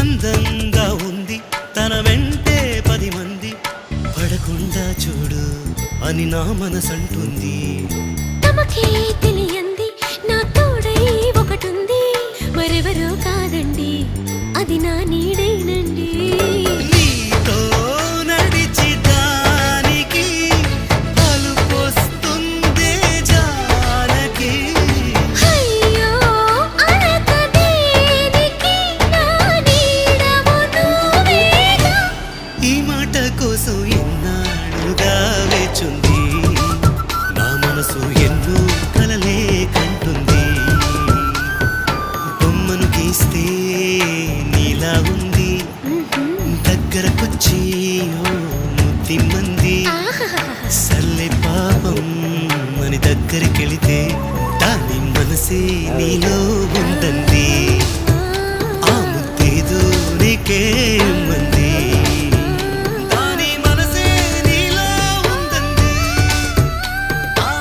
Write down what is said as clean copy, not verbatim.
అందంగా ఉంది తన వెంటే 10 మంది పడకుండా చూడు అని నా మనసంటుంది. తమకే తెలియంది నా తోడై ఒకటుంది, మరెవరో కాదండి అది నా నీడేనండి. నీతో నడిచి దానికి అలుపొస్తుందే జానకి. అయ్యో అనక దేనికి నా నీడవు నువ్వేగా. ఈ మాట కోసం ఎన్నాళ్ళుగా వేచుంది నా మనసు, ఎన్నో కలలే కంటుంది. బొమ్మను గీస్తే నీలా ఉంది, దగ్గరకొచ్చి ఓ ముద్దిమ్మంది. సల్లే పాపం అని దగ్గరికెళితే దాని మనసే నీలో ఉందండి. ఆ ముద్దేదో నీకే